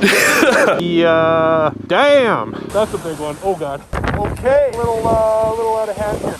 Yeah, damn. That's a big one. Oh God. Okay, little out of hand here.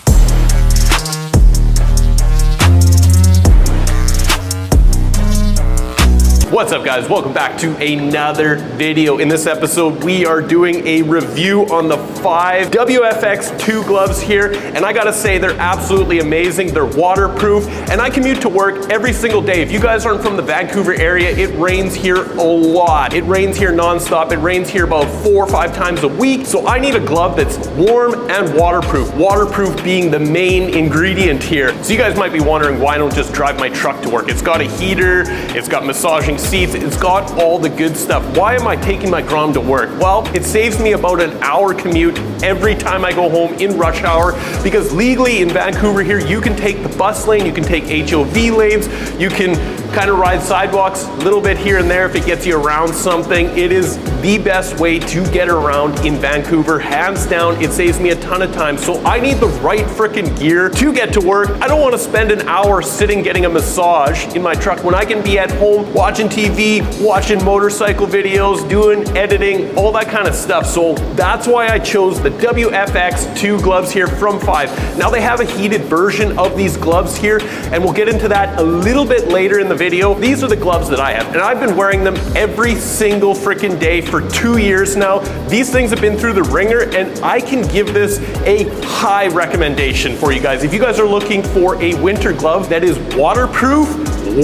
What's up guys, welcome back to another video. In this episode, we are doing a review on the 5 WFX2 gloves here, and I gotta say they're absolutely amazing. They're waterproof, and I commute to work every single day. If you guys aren't from the Vancouver area, it rains here a lot. It rains here nonstop. It rains here about 4 or 5 times a week, so I need a glove that's warm and waterproof. Waterproof being the main ingredient here. So you guys might be wondering why I don't just drive my truck to work. It's got a heater, it's got massaging seats, it's got all the good stuff. Why am I taking my Grom to work? Well, it saves me about an hour commute every time I go home in rush hour, because legally in Vancouver here, you can take the bus lane, you can take HOV lanes, you can kind of ride sidewalks a little bit here and there if it gets you around something. It is the best way to get around in Vancouver, hands down. It saves me a ton of time. So I need the right freaking gear to get to work. I don't want to spend an hour sitting getting a massage in my truck when I can be at home watching TV, watching motorcycle videos, doing editing, all that kind of stuff. So that's why I chose the WFX2 gloves here from 5. Now they have a heated version of these gloves here, and we'll get into that a little bit later in the video. These are the gloves that I have, and I've been wearing them every single freaking day for 2 years now. These things have been through the ringer, and I can give this a high recommendation for you guys. If you guys are looking for a winter glove that is waterproof,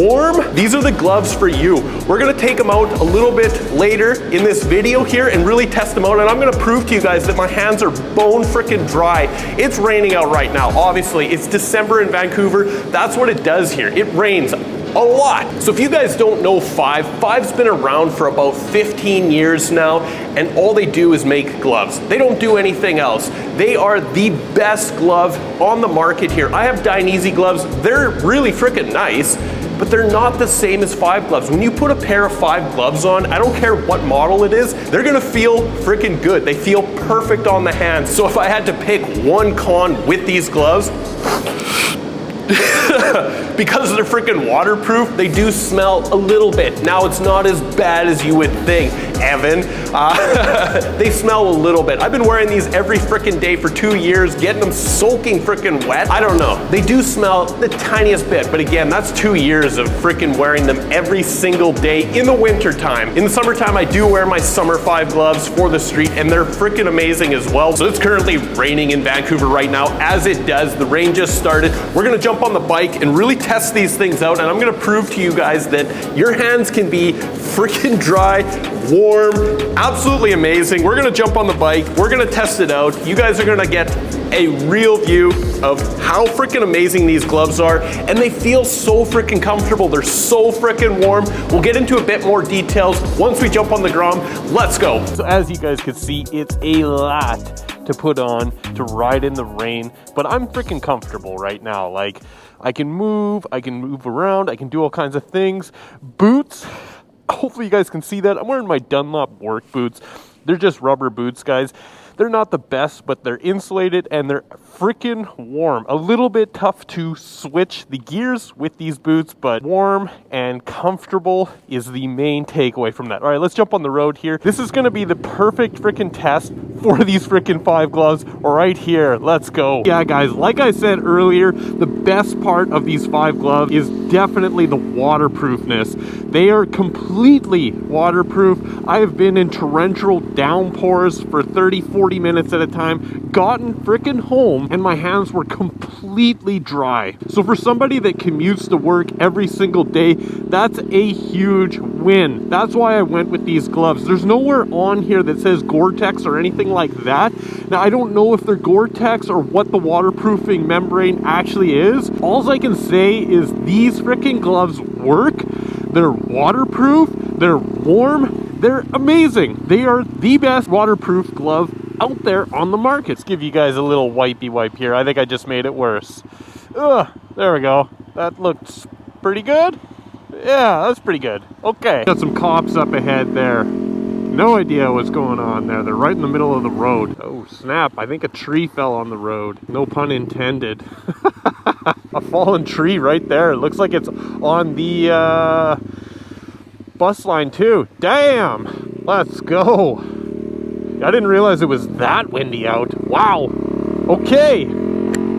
warm, these are the gloves for you. We're gonna take them out a little bit later in this video here and really test them out, and I'm gonna prove to you guys that my hands are bone freaking dry. It's raining out right now. Obviously, it's December in Vancouver. That's what it does here. It rains a lot. So if you guys don't know 5's been around for about 15 years now, and all they do is make gloves. They don't do anything else. They are the best glove on the market here. I have Dainese gloves. They're really freaking nice, but they're not the same as 5 gloves. When you put a pair of 5 gloves on, I don't care what model it is, they're gonna feel freaking good. They feel perfect on the hands. So if I had to pick one con with these gloves, because they're freaking waterproof, they do smell a little bit. Now, it's not as bad as you would think, Evan. They smell a little bit. I've been wearing these every freaking day for 2 years, getting them soaking freaking wet. I don't know. They do smell the tiniest bit, but again, that's 2 years of freaking wearing them every single day in the winter time. In the summertime, I do wear my summer 5 gloves for the street, and they're freaking amazing as well. So it's currently raining in Vancouver right now, as it does. The rain just started. We're gonna jump on the bike and really test these things out, and I'm gonna prove to you guys that your hands can be freaking dry, warm, absolutely amazing. We're gonna jump on the bike, we're gonna test it out. You guys are gonna get a real view of how freaking amazing these gloves are, and they feel so freaking comfortable. They're so freaking warm. We'll get into a bit more details once we jump on the Grom. Let's go. So as you guys can see, it's a lot to put on to ride in the rain, but I'm freaking comfortable right now. Like, I can move around, I can do all kinds of things. Boots, hopefully you guys can see that. I'm wearing my Dunlop work boots. They're just rubber boots, guys. They're not the best, but they're insulated and they're freaking warm. A little bit tough to switch the gears with these boots, but warm and comfortable is the main takeaway from that. All right, let's jump on the road here. This is gonna be the perfect freaking test for these freaking 5 gloves right here. Let's go. Yeah, guys, like I said earlier, the best part of these 5 gloves is definitely the waterproofness. They are completely waterproof. I have been in torrential downpours for 30-40 minutes at a time, gotten freaking home, and my hands were completely dry. So for somebody that commutes to work every single day, that's a huge win. That's why I went with these gloves. There's nowhere on here that says Gore-Tex or anything like that. Now, I don't know if they're Gore-Tex or what the waterproofing membrane actually is. All I can say is these freaking gloves work. They're waterproof, they're warm, they're amazing. They are the best waterproof glove out there on the market. Let's give you guys a little wipey wipe here. I think I just made it worse. There we go. That looks pretty good. Yeah, that's pretty good. Okay. Got some cops up ahead there. No idea what's going on there. They're right in the middle of the road. Oh, snap. I think a tree fell on the road. No pun intended. A fallen tree right there. It looks like it's on the bus line too. Damn! Let's go. I didn't realize it was that windy out. Wow. Okay.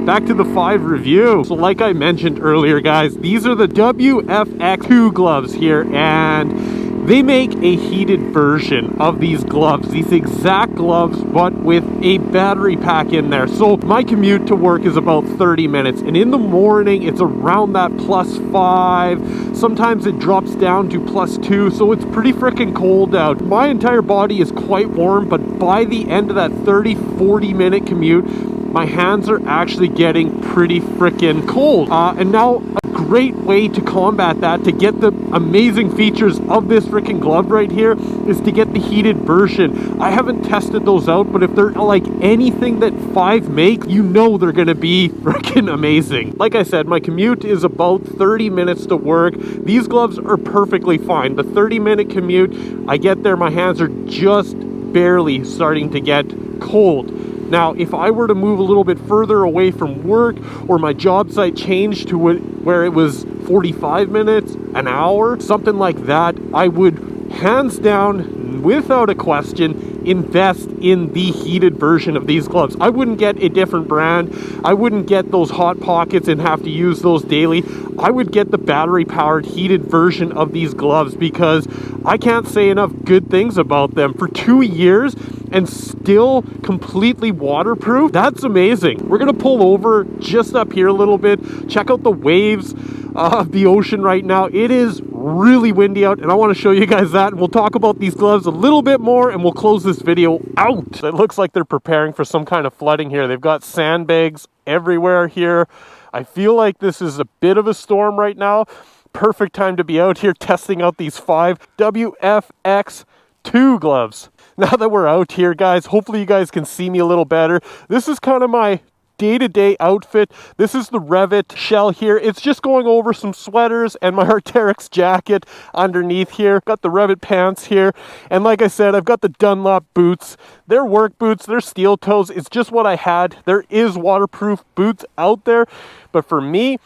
Back to the 5 review. So like I mentioned earlier, guys, these are the WFX2 gloves here, and they make a heated version of these gloves, these exact gloves, but with a battery pack in there. So my commute to work is about 30 minutes, and in the morning it's around that +5. Sometimes it drops down to +2, so it's pretty freaking cold out. My entire body is quite warm, but by the end of that 30-40 minute commute, my hands are actually getting pretty freaking cold. And now a great way to combat that, to get the amazing features of this freaking glove right here, is to get the heated version. I haven't tested those out, but if they're like anything that 5 make, you know they're gonna be freaking amazing. Like I said, my commute is about 30 minutes to work. These gloves are perfectly fine. The 30-minute commute, I get there, my hands are just barely starting to get cold. Now, if I were to move a little bit further away from work, or my job site changed to where it was 45 minutes, an hour, something like that, I would hands down, without a question, invest in the heated version of these gloves. I wouldn't get a different brand. I wouldn't get those hot pockets and have to use those daily. I would get the battery powered heated version of these gloves, because I can't say enough good things about them. For 2 years and still completely waterproof, that's amazing. We're gonna pull over just up here a little bit, check out the waves of the ocean right now. It is really windy out, and I want to show you guys that, and we'll talk about these gloves a little bit more, and we'll close this video out. It looks like they're preparing for some kind of flooding here. They've got sandbags everywhere here. I feel like this is a bit of a storm right now. Perfect time to be out here testing out these 5 WFX2 gloves. Now that we're out here, guys, hopefully you guys can see me a little better. This is kind of my day-to-day outfit. This is the Revit shell here. It's just going over some sweaters and my Arc'teryx jacket underneath here. Got the Revit pants here. And like I said, I've got the Dunlop boots. They're work boots. They're steel toes. It's just what I had. There is waterproof boots out there, but for me,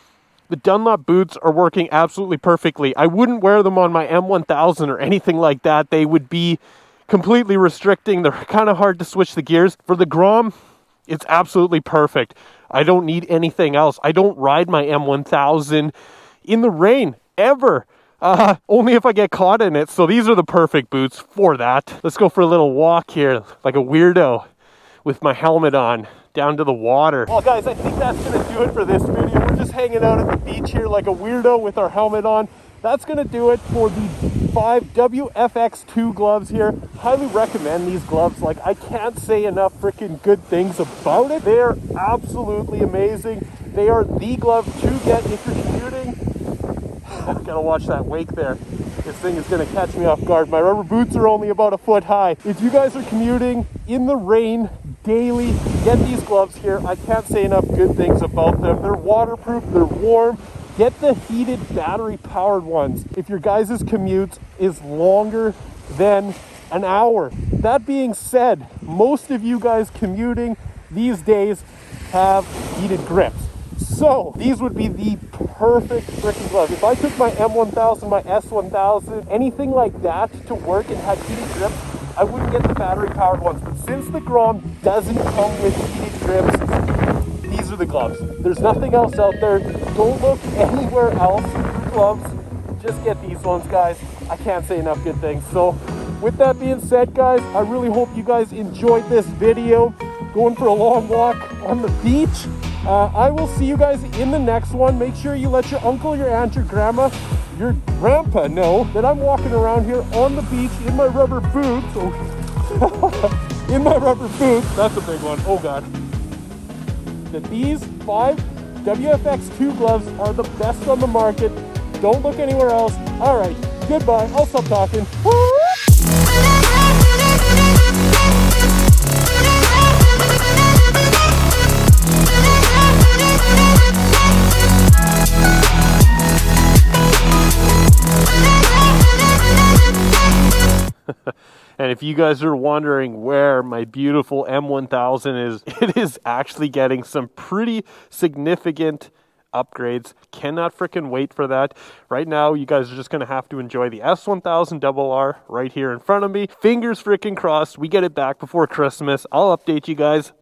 the Dunlop boots are working absolutely perfectly. I wouldn't wear them on my M1000 or anything like that. They would be completely restricting. They're kind of hard to switch the gears. For the Grom, it's absolutely perfect. I don't need anything else. I don't ride my M1000 in the rain, ever. Only if I get caught in it. So these are the perfect boots for that. Let's go for a little walk here, like a weirdo, with my helmet on, down to the water. Well, guys, I think that's going to do it for this video. We're just hanging out at the beach here like a weirdo with our helmet on. That's going to do it for the 5 WFX2 gloves here. Highly recommend these gloves. Like, I can't say enough freaking good things about it. They are absolutely amazing. They are the glove to get if you're commuting. Gotta watch that wake there. This thing is going to catch me off guard. My rubber boots are only about a foot high. If you guys are commuting in the rain daily, get these gloves here. I can't say enough good things about them. They're waterproof, they're warm. Get the heated battery-powered ones if your guys' commute is longer than an hour. That being said, most of you guys commuting these days have heated grips. So these would be the perfect freaking glove. If I took my M1000, my S1000, anything like that to work and had heated grips, I wouldn't get the battery-powered ones. But since the Grom doesn't come with heated grips, these are the gloves. There's nothing else out there. Don't look anywhere else for gloves. Just get these ones, guys. I can't say enough good things. So with that being said, guys, I really hope you guys enjoyed this video. Going for a long walk on the beach. I will see you guys in the next one. Make sure you let your uncle, your aunt, your grandma, your grandpa know that I'm walking around here on the beach in my rubber boots. Oh. In my rubber boots. That's a big one. Oh, God. That these 5 WFX2 gloves are the best on the market. Don't look anywhere else. All right, goodbye. I'll stop talking. And if you guys are wondering where my beautiful M1000 is, it is actually getting some pretty significant upgrades. Cannot freaking wait for that. Right now, you guys are just going to have to enjoy the S1000RR right here in front of me. Fingers freaking crossed we get it back before Christmas. I'll update you guys